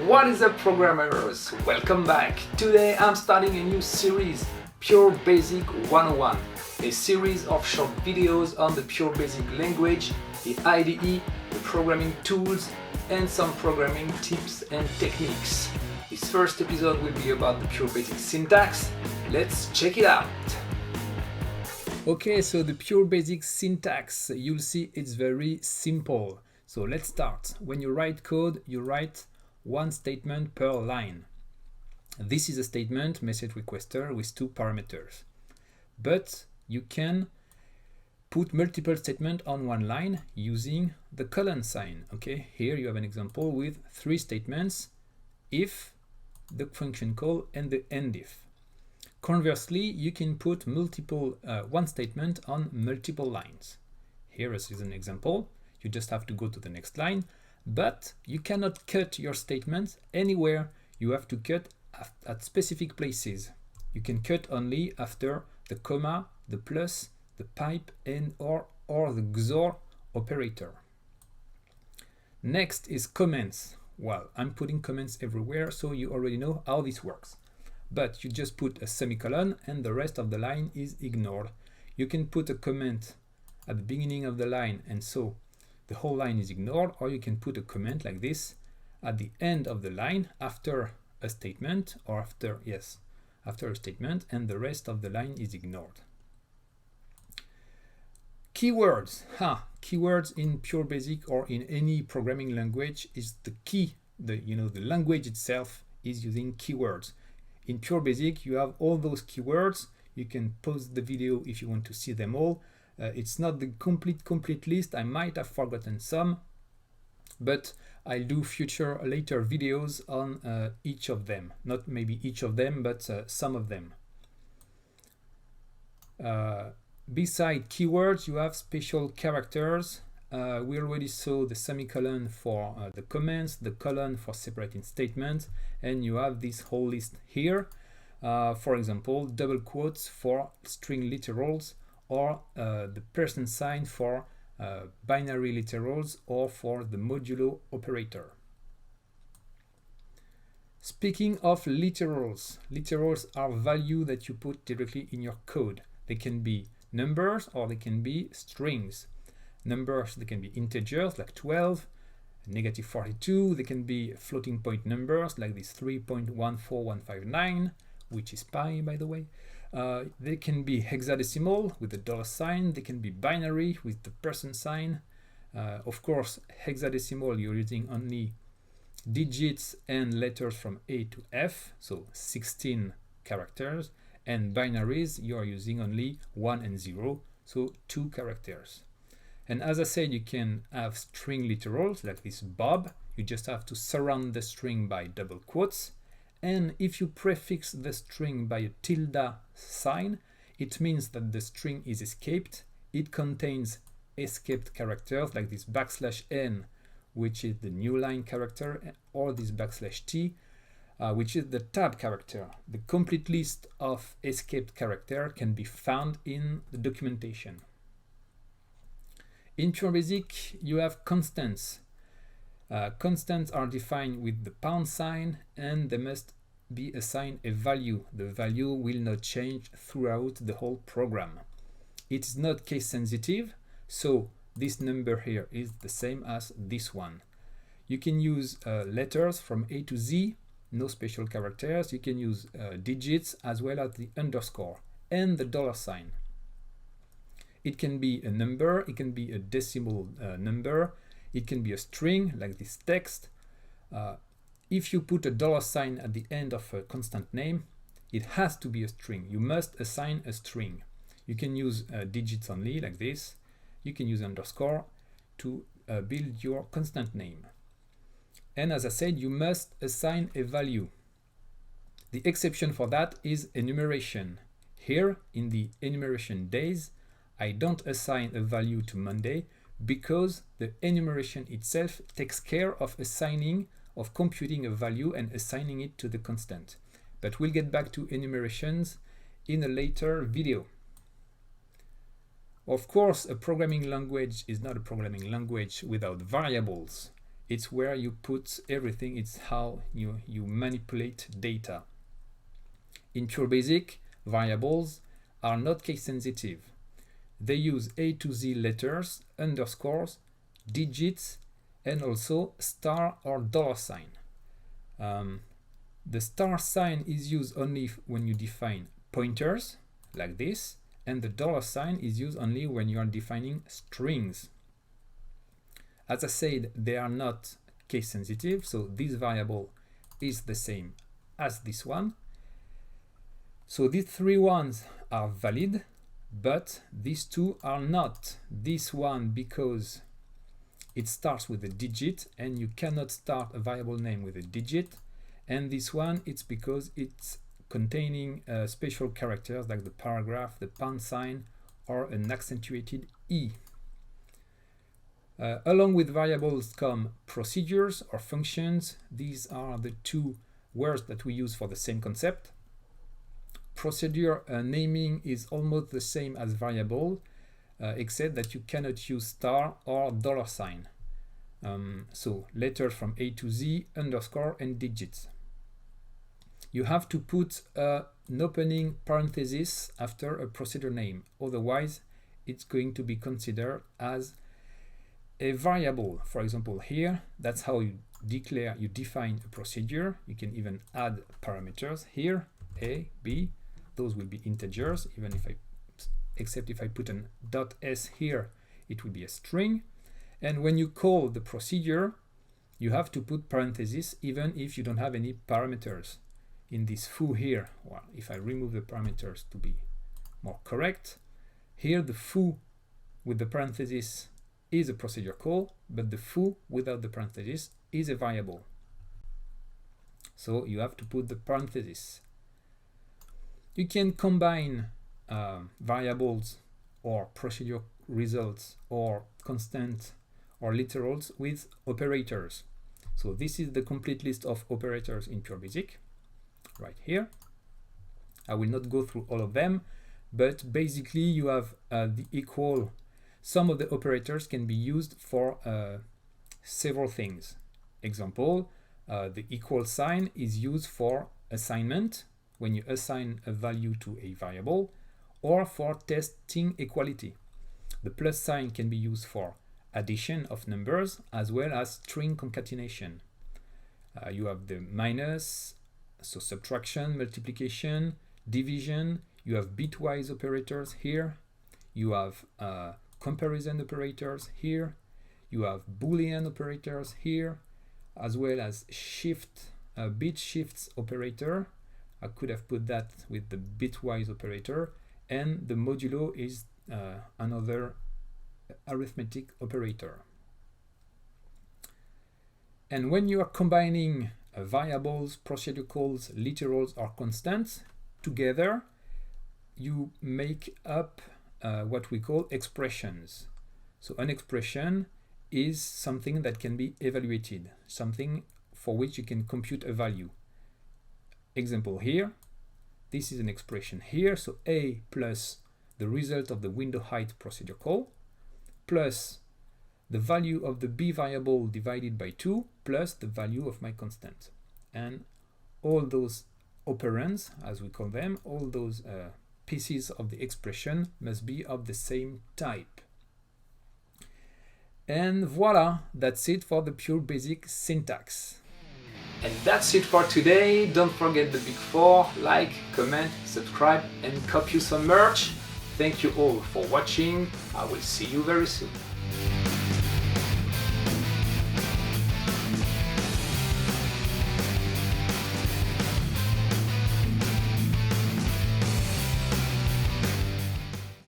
What is up, programmers? Welcome back. Today I'm starting a new series, PureBasic 101, a series of short videos on the PureBasic language, the IDE, the programming tools, and some programming tips and techniques. This first episode will be about the PureBasic syntax. Let's check it out. Okay, so the PureBasic syntax, you'll see it's very simple. So let's start. When you write code, you write one statement per line. This is a statement message requester with two parameters. But you can put multiple statements on one line using the colon sign. Okay, here you have an example with three statements: if, the function call, and the end if. Conversely, you can put multiple one statement on multiple lines. Here is an example. You just have to go to the next line, but you cannot cut your statements anywhere. You have to cut at specific places. You can cut only after the comma, the plus, the pipe, and or the XOR operator. Next is comments. Well, I'm putting comments everywhere, so you already know how this works. But you just put a semicolon and the rest of the line is ignored. You can put a comment at the beginning of the line and so the whole line is ignored, or you can put a comment like this at the end of the line after a statement, or after a statement, and the rest of the line is ignored. Keywords. Keywords in PureBasic or in any programming language is the key. The language itself is using keywords. In PureBasic, you have all those keywords. You can pause the video if you want to see them all. It's not the complete list. I might have forgotten some, but I'll do later videos on each of them. Not maybe each of them, but some of them. Beside keywords, you have special characters. We already saw the semicolon for the comments, the colon for separating statements, and you have this whole list here. For example, double quotes for string literals, or the % sign for binary literals, or for the modulo operator. Speaking of literals, literals are value that you put directly in your code. They can be numbers or they can be strings. Numbers, they can be integers like 12, negative 42. They can be floating point numbers like this 3.14159, which is pi, by the way. They can be hexadecimal with the $sign. They can be binary with the % sign. Of course, hexadecimal, you're using only digits and letters from A to F, so 16 characters. And binaries, you are using only 1 and 0, so 2 characters. And as I said, you can have string literals like this Bob. You just have to surround the string by double quotes. And if you prefix the string by a tilde sign, it means that the string is escaped. It contains escaped characters like this \n, which is the new line character, or this \t, which is the tab character. The complete list of escaped character can be found in the documentation. In PureBasic, you have constants. Constants are defined with the $sign, and they must be assigned a value. The value will not change throughout the whole program. It is not case sensitive, so this number here is the same as this one. You can use letters from A to Z, no special characters. You can use digits as well as the underscore and the $sign. It can be a number, it can be a decimal number, it can be a string like this text. If you put a $sign at the end of a constant name, it has to be a string. You must assign a string. You can use digits only like this. You can use underscore to build your constant name. And as I said, you must assign a value. The exception for that is enumeration. Here in the enumeration days, I don't assign a value to Monday because the enumeration itself takes care of computing a value and assigning it to the constant. But we'll get back to enumerations in a later video. Of course, a programming language is not a programming language without variables. It's where you put everything. It's how you manipulate data. In PureBasic, variables are not case sensitive. They use A to Z letters, underscores, digits, and also star or dollar sign. The star sign is used only when you define pointers, like this, and the dollar sign is used only when you are defining strings. As I said, they are not case sensitive, so this variable is the same as this one. So these three ones are valid, but these two are not. This one because it starts with a digit and you cannot start a variable name with a digit, and this one it's because it's containing special characters like the paragraph, the pound sign, or an accentuated E. Along with variables come procedures or functions. These are the two words that we use for the same concept. Procedure naming is almost the same as variable, except that you cannot use star or dollar sign. So letters from A to Z, underscore, and digits. You have to put an opening parenthesis after a procedure name, otherwise it's going to be considered as a variable. For example, here, that's how you define a procedure. You can even add parameters here, A, B. Those will be integers, except if I put an .s here, it will be a string. And when you call the procedure, you have to put parentheses, even if you don't have any parameters. In this foo here, well, if I remove the parameters to be more correct, here the foo with the parentheses is a procedure call, but the foo without the parentheses is a variable. So you have to put the parentheses. You can combine variables or procedure results or constant or literals with operators. So this is the complete list of operators in PureBasic right here. I will not go through all of them, but basically you have the equal. Some of the operators can be used for several things. Example, the equal sign is used for assignment, when you assign a value to a variable, or for testing equality. The plus sign can be used for addition of numbers as well as string concatenation. You have the minus, so subtraction, multiplication, division. You have bitwise operators here. You have comparison operators here. You have Boolean operators here, as well as shift, bit shifts operator. I could have put that with the bitwise operator, and the modulo is another arithmetic operator. And when you are combining variables, procedure calls, literals, or constants together, you make up what we call expressions. So an expression is something that can be evaluated, something for which you can compute a value. Example here, this is an expression here, so A plus the result of the window height procedure call plus the value of the B variable divided by 2 plus the value of my constant. And all those operands, as we call them, all those pieces of the expression must be of the same type. And voila, that's it for the PureBasic syntax. And that's it for today. Don't forget the big four: like, comment, subscribe, and copy some merch. Thank you all for watching. I will see you very soon.